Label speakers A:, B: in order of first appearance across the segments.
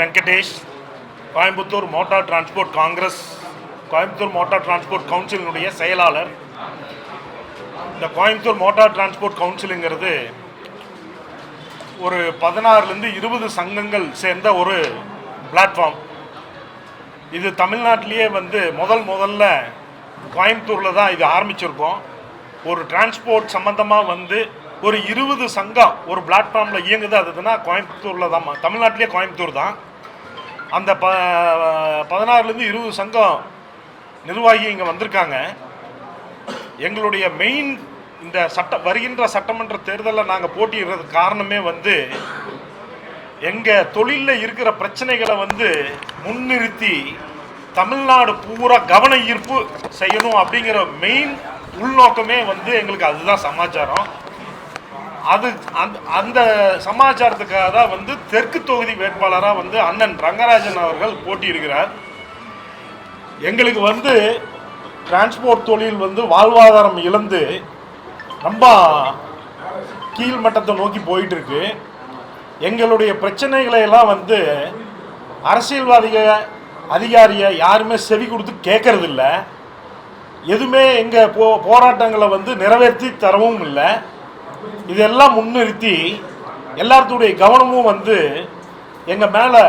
A: Venkatesh, Coimbatore motor transport congress, Coimbatore motor transport கவுன்சிலினுடைய செயலாளர். இந்த கோயம்புத்தூர் மோட்டார் டிரான்ஸ்போர்ட் கவுன்சிலுங்கிறது ஒரு 16லேருந்து 20 சங்கங்கள் சேர்ந்த ஒரு பிளாட்ஃபார்ம். இது தமிழ்நாட்டிலேயே முதல்ல கோயம்புத்தூரில் தான் இது ஆரம்பிச்சிருக்கோம். ஒரு டிரான்ஸ்போர்ட் சம்மந்தமாக ஒரு 20 சங்கம் ஒரு பிளாட்ஃபார்மில் இயங்குது. அதுனா கோயம்புத்தூரில் தான், தமிழ்நாட்டிலே கோயம்புத்தூர் தான். அந்த 16லேருந்து 20 சங்கம் நிர்வாகி இங்கே வந்திருக்காங்க. எங்களுடைய மெயின் இந்த வருகின்ற சட்டமன்ற தேர்தலில் நாங்கள் போட்டியிடுறதுக்கு காரணமே எங்கள் தொழிலில் இருக்கிற பிரச்சனைகளை முன்னிறுத்தி தமிழ்நாடு பூரா கவன ஈர்ப்பு செய்யணும் அப்படிங்கிற மெயின் உள்நோக்கமே எங்களுக்கு அதுதான் சமாச்சாரம். அந்த சமாச்சாரத்துக்காக தான் தெற்கு தொகுதி வேட்பாளராக அண்ணன் ரங்கராஜன் அவர்கள் போட்டியிடுகிறார். எங்களுக்கு டிரான்ஸ்போர்ட் தொழில் வாழ்வாதாரம் இழந்து ரொம்ப கீழ்மட்டத்தை நோக்கி போயிட்டு இருக்கு. எங்களுடைய பிரச்சனைகளை எல்லாம் அரசியல்வாதிக அதிகாரியை யாருமே செவி கொடுத்து கேட்கறதில்ல. எதுவுமே எங்கள் போராட்டங்களை நிறைவேற்றி தரவும் இல்லை. இதெல்லாம் முன்னிறுத்தி எல்லாத்துடைய கவனமும் எங்கள் மேலே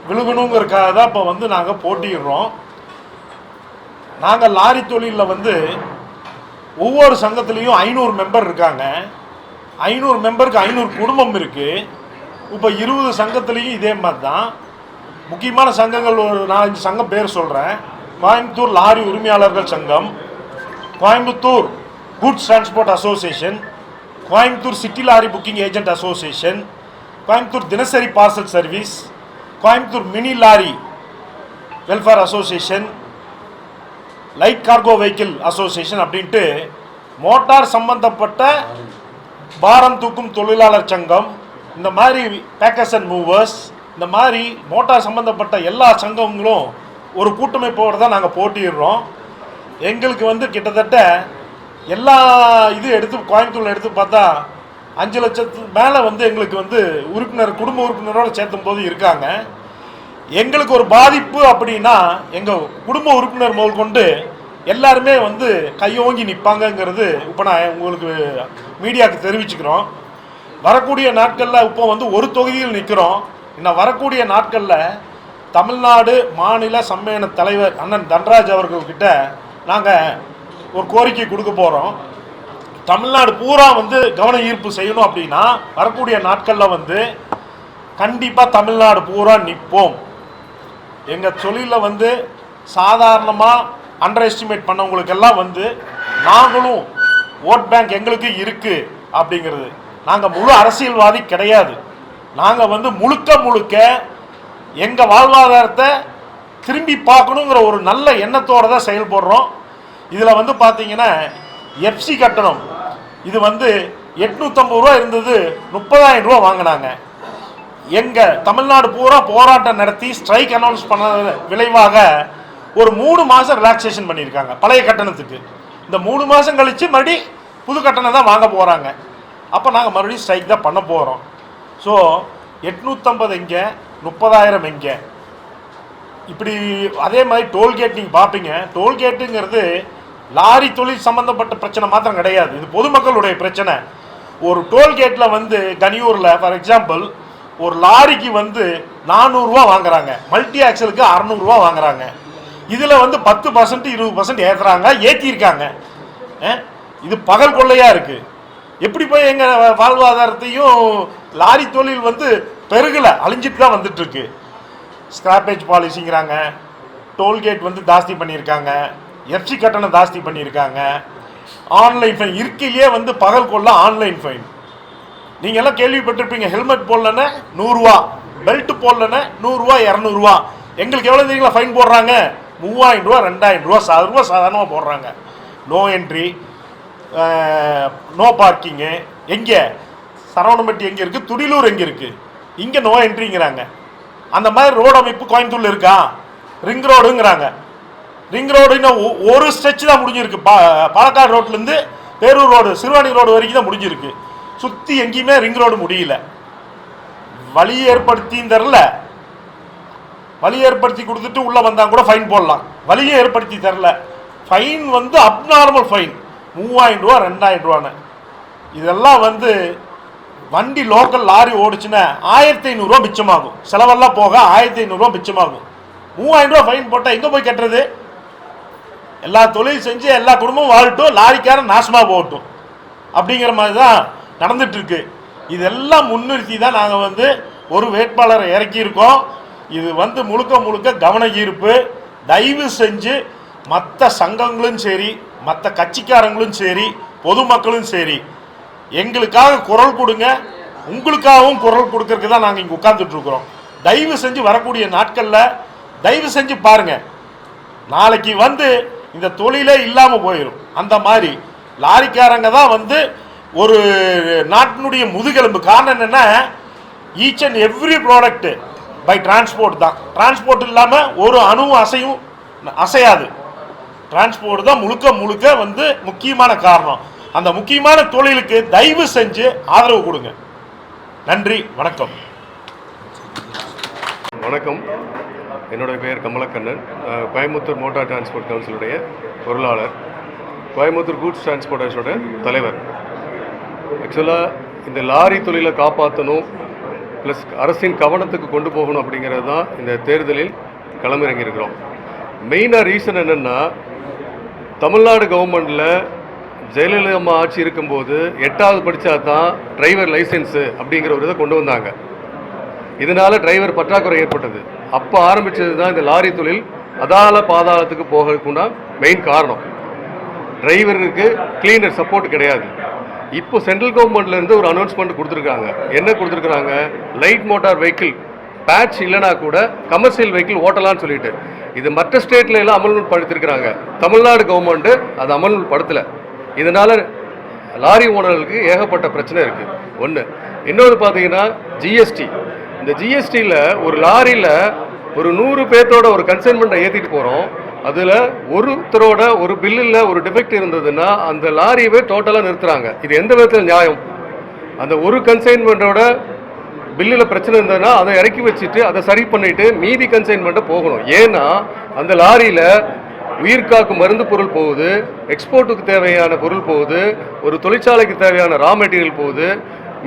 A: விழுகணுங்கிறதுக்காக தான் இப்போ நாங்கள் போட்டிடுறோம். நாங்கள் லாரி தொழிலில் ஒவ்வொரு சங்கத்துலேயும் 500 மெம்பர் இருக்காங்க. 500 மெம்பருக்கு 500 குடும்பம் இருக்குது. இப்போ 20 சங்கத்துலேயும் இதே மாதிரி தான். முக்கியமான சங்கங்கள் ஒரு 4-5 சங்கம் பேர் சொல்கிறேன். கோயம்புத்தூர் லாரி உரிமையாளர்கள் சங்கம், Coimbatore goods transport association, Coimbatore city lorry booking agent association, Coimbatore தினசரி parcel service, Coimbatore mini lorry welfare association, light cargo vehicle association அப்படின்ட்டு மோட்டார் சம்பந்தப்பட்ட பாரம் தூக்கும் தொழிலாளர் சங்கம், இந்த மாதிரி பேக்கர்ஸ் அண்ட் மூவர்ஸ், இந்த மாதிரி மோட்டார் சம்பந்தப்பட்ட எல்லா சங்கங்களும் ஒரு கூட்டமைப்போடு தான் நாங்கள் போட்டிடுறோம். எங்களுக்கு கிட்டத்தட்ட எல்லா இது எடுத்து கோயம்புத்தூரில் எடுத்து பார்த்தா 5 லட்சத்துக்கு மேலே எங்களுக்கு உறுப்பினர் குடும்ப உறுப்பினரோடு சேர்த்தும் போது இருக்காங்க. எங்களுக்கு ஒரு பாதிப்பு அப்படின்னா எங்கள் குடும்ப உறுப்பினர் முதல் கொண்டு எல்லாருமே கையோங்கி நிற்பாங்கங்கிறது இப்போ நான் உங்களுக்கு மீடியாவுக்கு தெரிவிச்சுக்கிறோம். வரக்கூடிய நாட்களில் இப்போ ஒரு தொகுதியில் நிற்கிறோம். இன்னும் வரக்கூடிய நாட்களில் தமிழ்நாடு மாநில சம்மேளன தலைவர் அண்ணன் தன்ராஜ் அவர்கள்கிட்ட நாங்கள் ஒரு கோரிக்கை கொடுக்க போகிறோம். தமிழ்நாடு பூரா கவன ஈர்ப்பு செய்யணும் அப்படின்னா வரக்கூடிய நாட்களில் கண்டிப்பாக தமிழ்நாடு பூரா நிற்போம். எங்கள் தொழிலில் சாதாரணமாக அண்டர் எஸ்டிமேட் பண்ணவங்களுக்கெல்லாம் நாங்களும் ஓட் பேங்க் எங்களுக்கு இருக்குது அப்படிங்கிறது. நாங்கள் முழு அரசியல்வாதி கிடையாது. நாங்கள் முழுக்க எங்கள் வாழ்வாதாரத்தை திரும்பி பார்க்கணுங்கிற ஒரு நல்ல எண்ணத்தோடு தான் செயல்படுறோம். இதில் பார்த்தீங்கன்னா எஃப்சி கட்டணம் இது 850 ரூபா இருந்தது, 30,000 ரூபா வாங்கினாங்க. எங்கள் தமிழ்நாடு பூரா போராட்டம் நடத்தி ஸ்ட்ரைக் அனௌன்ஸ் பண்ண விளைவாக ஒரு 3 மாதம் ரிலாக்ஸேஷன் பண்ணியிருக்காங்க பழைய கட்டணத்துக்கு. இந்த 3 மாதம் கழித்து மறுபடியும் புது கட்டணம் தான் வாங்க போகிறாங்க. அப்போ நாங்கள் மறுபடியும் ஸ்ட்ரைக் தான் பண்ண போகிறோம். ஸோ 850 எங்கே, 30,000 எங்கே, இப்படி அதே மாதிரி டோல்கேட் நீங்கள் பார்ப்பீங்க. டோல்கேட்டுங்கிறது லாரி தொழில் சம்மந்தப்பட்ட பிரச்சனை மாத்திரம் கிடையாது, இது பொதுமக்களுடைய பிரச்சனை. ஒரு டோல்கேட்டில் கனியூரில் ஃபார் எக்ஸாம்பிள் ஒரு லாரிக்கு 400 ரூபா வாங்குறாங்க, மல்டி ஆக்சலுக்கு 600 ரூபா வாங்குறாங்க. இதில் 10% 20% ஏற்றிருக்காங்க. இது பகல் கொள்ளையாக இருக்குது. எப்படி போய் எங்கள் வாழ்வாதாரத்தையும் லாரி தொழில் பெருகலை, அழிஞ்சிட்டு தான் வந்துட்டுருக்கு. ஸ்கிராப்பேஜ் பாலிசிங்கிறாங்க, டோல்கேட் ஜாஸ்தி பண்ணியிருக்காங்க, எஃப்சி கட்டணம் ஜாஸ்தி பண்ணியிருக்காங்க, ஆன்லைன் ஃபைன் இருக்கையிலேயே பகல் கொள்ள ஆன்லைன் ஃபைன். நீங்கள் எல்லாம் கேள்விப்பட்டிருப்பீங்க, ஹெல்மெட் போடலன்னா 100 ரூபா, பெல்ட் போடலன்னா 100 ரூபா 200 ரூபா. எங்களுக்கு எவ்வளோ தெரியுங்களா ஃபைன் போடுறாங்க? 3000 ரூபா 2000 ரூபா சாதாரணமாக போடுறாங்க. No entry, no parking. எங்கே சரவணம்பட்டி எங்கே இருக்குது, துடிலூர் எங்கே இருக்குது, இங்கே நோ என்ட்ரிங்கிறாங்க. அந்த மாதிரி ரோடு அமைப்பு கோயம்புத்தூரில் இருக்கா? ரிங் ரோடுங்கிறாங்க. ரிங் ரோடு இன்னும் ஒரு ஸ்ட்ரெச் தான் முடிஞ்சிருக்கு. பாலக்காடு ரோட்லேருந்து பேரூர் ரோடு, சிறுவாணி ரோடு வரைக்கும் தான் முடிஞ்சிருக்கு. சுற்றி எங்கேயுமே ரிங் ரோடு முடியல. வழி ஏற்படுத்தியும் தரல, வழி ஏற்படுத்தி கொடுத்துட்டு உள்ளே வந்தால் கூட ஃபைன் போடலாம். வழியை ஏற்படுத்தி தரல, ஃபைன் வந்து அப்நார்மல் ஃபைன் 3000 ரூபா 2000 ரூபான்னு. இதெல்லாம் வந்து வண்டி லோக்கல் லாரி ஓடிச்சுன்னா 1500 ரூபா மிச்சமாகும். செலவெல்லாம் போக 1500 ரூபா மிச்சமாகும். 3000 ரூபா ஃபைன் போட்டால் எங்கே போய் கட்டுறது? எல்லா தொழில் செஞ்சு எல்லா குடும்பமும் வாழட்டும், லாரிக்காரன் நாசமாக போகட்டும் அப்படிங்கிற மாதிரி தான் நடந்துட்டு இருக்கு. இதெல்லாம் முன்னிறுத்தி தான் நாங்கள் வந்து ஒரு வேட்பாளரை இறக்கியிருக்கோம். இது வந்து முழுக்க முழுக்க கவன ஈர்ப்பு. தயவு செஞ்சு மற்ற சங்கங்களும் சரி, மற்ற கட்சிக்காரங்களும் சரி, பொதுமக்களும் சரி, எங்களுக்காக குரல் கொடுங்க. உங்களுக்காகவும் குரல் கொடுக்கறதுக்கு தான் நாங்கள் இங்கே உட்கார்ந்துட்டு இருக்கிறோம். தயவு செஞ்சு வரக்கூடிய நாட்களில் தயவு செஞ்சு பாருங்க, நாளைக்கு வந்து இந்த தொழிலே இல்லாமல் போயிடும். அந்த மாதிரி லாரிக்காரங்க தான் வந்து ஒரு நாட்டினுடைய முதுகெலும்பு. காரணம் என்னென்னா, each and every product by transport தான். டிரான்ஸ்போர்ட் இல்லாமல் ஒரு அணுவும் அசையாது. டிரான்ஸ்போர்ட் தான் முழுக்க முழுக்க வந்து முக்கியமான காரணம். அந்த முக்கியமான தொழிலுக்கு தயவு செஞ்சு ஆதரவு கொடுங்க. நன்றி, வணக்கம்.
B: வணக்கம், என்னுடைய பெயர் கமலக்கண்ணன். கோயம்புத்தூர் மோட்டார் டிரான்ஸ்போர்ட் கவுன்சிலுடைய பொருளாளர், கோயம்புத்தூர் கூட்ஸ் டிரான்ஸ்போர்ட்டர்ஸோட தலைவர். ஆக்சுவலாக இந்த லாரி தொழிலை காப்பாற்றணும், ப்ளஸ் அரசின் கவனத்துக்கு கொண்டு போகணும் அப்படிங்கிறது தான் இந்த தேர்தலில் களமிறங்கியிருக்கிறோம். மெயினாக ரீசன் என்னென்னா, தமிழ்நாடு கவர்மெண்டில் ஜெயலலிதா அம்மா ஆட்சி இருக்கும்போது 8வது படித்தா தான் டிரைவர் லைசன்ஸு அப்படிங்கிற ஒரு இதை கொண்டு வந்தாங்க. இதனால் டிரைவர் பற்றாக்குறை ஏற்பட்டது. அப்போ ஆரம்பித்தது தான் இந்த லாரி தொழில் அதால பாதாளத்துக்கு போகிறதுக்குன்னா மெயின் காரணம். டிரைவருக்கு கிளீனர் சப்போர்ட் கிடையாது. இப்போ சென்ட்ரல் கவர்மெண்ட்லேருந்து ஒரு அனௌன்ஸ்மெண்ட் கொடுத்துருக்காங்க. என்ன கொடுத்துருக்குறாங்க? லைட் மோட்டார் வெஹிக்கிள் பேட்ச் இல்லைனா கூட கமர்ஷியல் வெஹிக்கிள் ஓட்டலான்னு சொல்லிட்டு. இது மற்ற ஸ்டேட்ல எல்லாம் அமல்படுத்திருக்கிறாங்க. தமிழ்நாடு கவர்மெண்ட்டு அதை அமல்படுத்தலை. இதனால் லாரி ஓனர்களுக்கு ஏகப்பட்ட பிரச்சனை இருக்குது. ஒன்று. இன்னொன்று பார்த்தீங்கன்னா ஜிஎஸ்டி. இந்த ஜிஎஸ்டியில் ஒரு லாரியில் ஒரு 100 பேர்த்தோட ஒரு கன்சைன்மெண்ட்டை ஏற்றிட்டு போகிறோம். அதில் ஒருத்தரோட ஒரு பில்லில் ஒரு டிஃபெக்ட் இருந்ததுன்னா அந்த லாரியவே டோட்டலாக நிறுத்துகிறாங்க. இது எந்த விதத்தில் நியாயம்? அந்த ஒரு கன்சைன்மெண்ட்டோட பில்லில் பிரச்சனை இருந்ததுன்னா அதை இறக்கி வச்சுட்டு அதை சரி பண்ணிவிட்டு மீதி கன்சைன்மெண்ட்டை போகணும். ஏன்னா அந்த லாரியில் உயிர்காக்கும் மருந்து பொருள் போகுது, எக்ஸ்போர்ட்டுக்கு தேவையான பொருள் போகுது, ஒரு தொழிற்சாலைக்கு தேவையான ரா மெட்டீரியல் போகுது,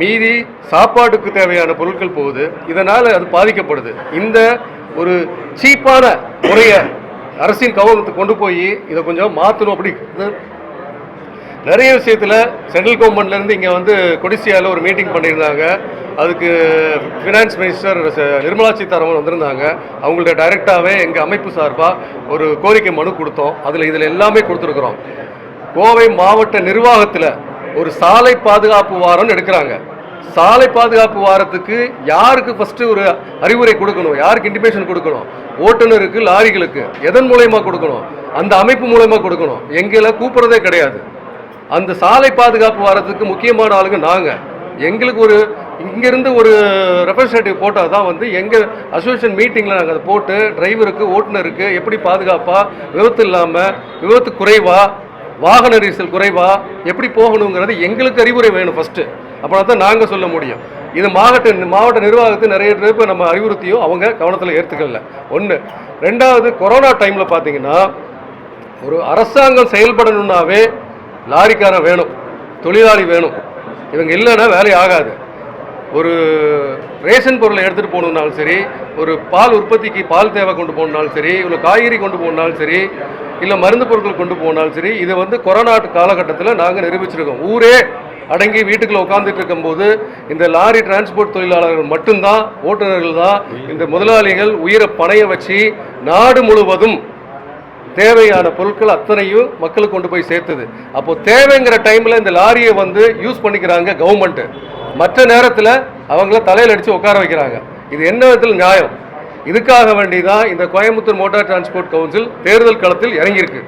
B: மீதி சாப்பாட்டுக்கு தேவையான பொருட்கள் போகுது. இதனால் அது பாதிக்கப்படுது. இந்த ஒரு சீப்பான முறையை அரசின் கவனத்துக்கு கொண்டு போய் இதை கொஞ்சம் மாற்றணும். அப்படி நிறைய விஷயத்தில் சென்ட்ரல் கவர்மெண்ட்லேருந்து இங்கே வந்து கொடிசியாவில் ஒரு மீட்டிங் பண்ணியிருந்தாங்க. அதுக்கு ஃபினான்ஸ் மினிஸ்டர் நிர்மலா சீதாராமன் வந்திருந்தாங்க. அவங்கள்ட்ட டைரெக்டாகவே எங்கள் அமைப்பு சார்பாக ஒரு கோரிக்கை மனு கொடுத்தோம். இதில் எல்லாமே கொடுத்துருக்குறோம். கோவை மாவட்ட நிர்வாகத்தில் ஒரு சாலை பாதுகாப்பு வாரம்னு எடுக்கிறாங்க. சாலை பாதுகாப்பு வாரத்துக்கு யாருக்கு ஃபஸ்ட்டு ஒரு அறிவுரை கொடுக்கணும், யாருக்கு இன்டிமேஷன் கொடுக்கணும்? ஓட்டுநருக்கு, லாரிகளுக்கு. எதன் மூலயமா கொடுக்கணும்? அந்த அமைப்பு மூலயமா கொடுக்கணும். எங்களை கூப்பிட்றதே கிடையாது. அந்த சாலை பாதுகாப்பு வாரத்துக்கு முக்கியமான ஆளுங்க நாங்கள். எங்களுக்கு ஒரு இங்கேருந்து ஒரு ரெப்ரசன்டேட்டிவ் போட்டால் தான் வந்து எங்கள் அசோசியேஷன் மீட்டிங்கில் நாங்கள் அதை போட்டு டிரைவருக்கு, ஓட்டுநருக்கு எப்படி பாதுகாப்பாக, விபத்து இல்லாமல், விபத்து குறைவாக, வாகன நெரிசல் குறைவாக எப்படி போகணுங்கிறது எங்களுக்கு அறிவுரை வேணும் ஃபஸ்ட்டு. அப்படின்னா தான் நாங்கள் சொல்ல முடியும். இது மாவட்ட நிர்வாகத்தை நிறைய பேர் நம்ம அறிவுறுத்தியும் அவங்க கவனத்தில் ஏற்றுக்கல. ஒன்று. ரெண்டாவது, கொரோனா டைமில் பார்த்தீங்கன்னா ஒரு அரசாங்கம் செயல்படணுன்னாவே லாரிக்காரன் வேணும், தொழிலாளி வேணும். இவங்க இல்லைன்னா வேலை ஆகாது. ஒரு ரேஷன் பொருளை எடுத்துகிட்டு போகணுன்னாலும் சரி, ஒரு பால் உற்பத்திக்கு பால் தேவை கொண்டு போகணுன்னாலும் சரி, இல்லை காய்கறி கொண்டு போகணுன்னாலும் சரி, இல்லை மருந்து பொருட்கள் கொண்டு போனாலும் சரி, இதை வந்து கொரோனா காலகட்டத்தில் நாங்கள் நிரூபிச்சிருக்கோம். ஊரே அடங்கி வீட்டுக்குள்ளே உட்காந்துட்டு இருக்கும்போது இந்த லாரி டிரான்ஸ்போர்ட் தொழிலாளர்கள் மட்டும்தான், ஓட்டுநர்கள் தான் இந்த முதலாளிகள் உயிரை பணைய வச்சு நாடு முழுவதும் தேவையான பொருட்கள் அத்தனையும் மக்களுக்கு கொண்டு போய் சேர்த்துது. அப்போ தேவைங்கிற டைமில் இந்த லாரியை வந்து யூஸ் பண்ணிக்கிறாங்க கவர்மெண்ட்டு. மற்ற நேரத்தில் அவங்கள தலையில் அடித்து உட்கார வைக்கிறாங்க. இது என்ன விதத்தில் நியாயம்? இதுக்காக வேண்டி தான் இந்த கோயம்புத்தூர் மோட்டார் டிரான்ஸ்போர்ட் கவுன்சில் தேர்தல் களத்தில் இறங்கியிருக்கு.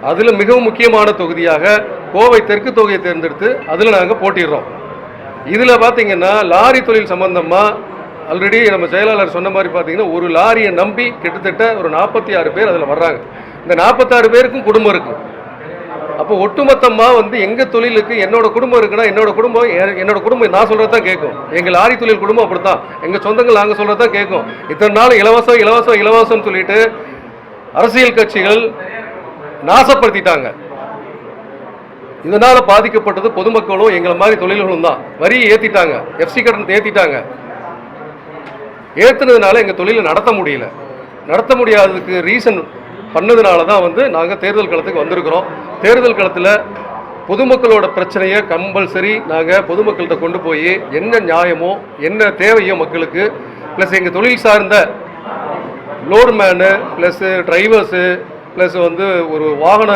B: அதில் மிகவும் முக்கியமான தொகுதியாக கோவை தெற்கு தொகுதியை தேர்ந்தெடுத்து அதில் நாங்கள் போட்டிடுறோம். இதில் பார்த்தீங்கன்னா லாரி தொழில் சம்பந்தமாக ஆல்ரெடி நம்ம செயலாளர் சொன்ன மாதிரி பார்த்தீங்கன்னா ஒரு லாரியை நம்பி கிட்டத்தட்ட ஒரு 46 பேர் அதில் வர்றாங்க. இந்த 46 பேருக்கும் குடும்பம் இருக்குது. அப்போ ஒட்டுமொத்தமாக வந்து எங்கள் தொழிலுக்கு என்னோட குடும்பம் இருக்குன்னா என்னோட குடும்பம் நான் சொல்கிறது தான் கேட்கும். எங்கள் லாரி தொழில் குடும்பம் அப்படித்தான், எங்கள் சொந்தங்கள் நாங்கள் சொல்கிறது தான் கேட்கும். இத்தனை நாள் இலவசம் சொல்லிட்டு அரசியல் கட்சிகள் நாசப்படுத்திட்டாங்க. இதனால் பாதிக்கப்பட்டது பொதுமக்களும் எங்களை மாதிரி தொழில்களும் தான். வரியை ஏற்றிட்டாங்க, எஃப்சி கட்டணத்தை ஏற்றிட்டாங்க. ஏற்றுனதுனால எங்கள் தொழிலை நடத்த முடியாததுக்கு ரீசன் பண்ணதுனால தான் வந்து நாங்கள் தேர்தல் களத்துக்கு வந்திருக்கிறோம். தேர்தல் களத்தில் பொதுமக்களோட பிரச்சனையை கம்பல்சரி நாங்கள் பொதுமக்கள்கிட்ட கொண்டு போய் என்ன நியாயமோ என்ன தேவையோ மக்களுக்கு, ப்ளஸ் எங்கள் தொழில் சார்ந்த லோடுமேனு ப்ளஸ்ஸு டிரைவர்ஸு ப்ளஸ் வந்து ஒரு வாகன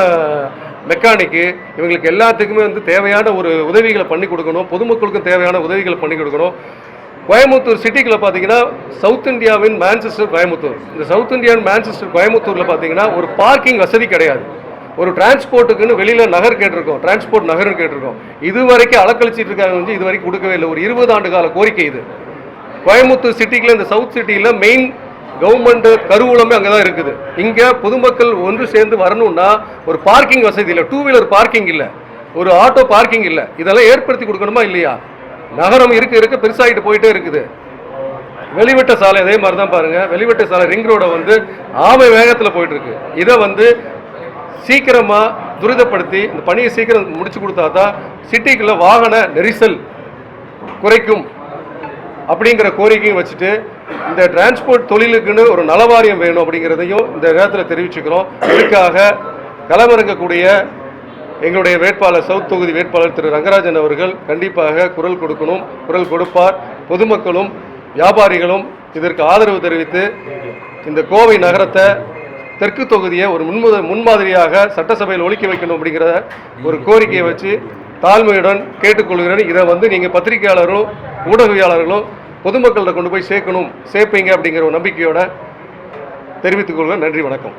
B: மெக்கானிக்கு இவங்களுக்கு எல்லாத்துக்குமே வந்து தேவையான ஒரு உதவிகளை பண்ணி கொடுக்கணும். பொதுமக்களுக்கும் தேவையான உதவிகளை பண்ணி கொடுக்கணும். கோயம்புத்தூர் சிட்டிக்குள்ள பார்த்தீங்கன்னா சவுத் இந்தியாவின் மான்செஸ்டர் கோயம்புத்தூர். இந்த சவுத் இந்தியாவின் மான்செஸ்டர் கோயம்புத்தூரில் பார்த்தீங்கன்னா ஒரு பார்க்கிங் வசதி கிடையாது. ஒரு டிரான்ஸ்போர்ட்டுக்குன்னு வெளியில் நகர் கேட்டிருக்கோம், டிரான்ஸ்போர்ட் நகர்னு கேட்டிருக்கோம். இது வரைக்கும் அலக்கழிச்சிட்டு இருக்காங்க, வந்து இது வரைக்கும் கொடுக்கவே இல்லை. ஒரு 20 ஆண்டு கால கோரிக்கை இது. கோயம்புத்தூர் சிட்டிக்குள்ள இந்த சவுத் சிட்டியில் மெயின் கவர்மெண்ட் கருவூலமே அங்கே தான் இருக்குது. இங்கே பொதுமக்கள் ஒன்று சேர்ந்து வரணும்னா ஒரு பார்க்கிங் வசதி இல்லை, 2 வீலர் பார்க்கிங் இல்லை, ஒரு ஆட்டோ பார்க்கிங் இல்லை. இதெல்லாம் ஏற்படுத்தி கொடுக்கணுமா இல்லையா? நகரம் இருக்க பெருசாகிட்டு போயிட்டே இருக்குது. வெளிவட்ட சாலை அதே மாதிரி தான் பாருங்கள். வெளிவட்ட சாலை ரிங் ரோடை வந்து ஆமை வேகத்தில் போயிட்டு இருக்கு. இதை வந்து சீக்கிரமாக துரிதப்படுத்தி இந்த பணியை சீக்கிரம் முடிச்சு கொடுத்தா தான் சிட்டிக்குள்ள வாகன நெரிசல் குறைக்கும் அப்படிங்கிற கோரிக்கையும் வச்சுட்டு இந்த டிரான்ஸ்போர்ட் தொழிலுக்குன்னு ஒரு நலவாரியம் வேணும் அப்படிங்கிறதையும் இந்த நேரத்தில் தெரிவிச்சுக்கிறோம். இதுக்காக களமிறங்கக்கூடிய எங்களுடைய வேட்பாளர், சவுத் தொகுதி வேட்பாளர் திரு ரங்கராஜன் அவர்கள் கண்டிப்பாக குரல் கொடுப்பார். பொதுமக்களும் வியாபாரிகளும் இதற்கு ஆதரவு தெரிவித்து இந்த கோவை நகரத்தை தெற்கு தொகுதியை ஒரு முன்மாதிரியாக சட்டசபையில் ஒழிக்க வைக்கணும் அப்படிங்கிற ஒரு கோரிக்கையை வச்சு தாழ்மையுடன் கேட்டுக்கொள்கிறேன். இதை வந்து நீங்கள் பத்திரிகையாளரும் ஊடகவியாளர்களும் பொதுமக்கள்கிட்ட கொண்டு போய் சேர்ப்பீங்க அப்படிங்கிற ஒரு நம்பிக்கையோட தெரிவித்துக் கொள்கிறேன். நன்றி, வணக்கம்.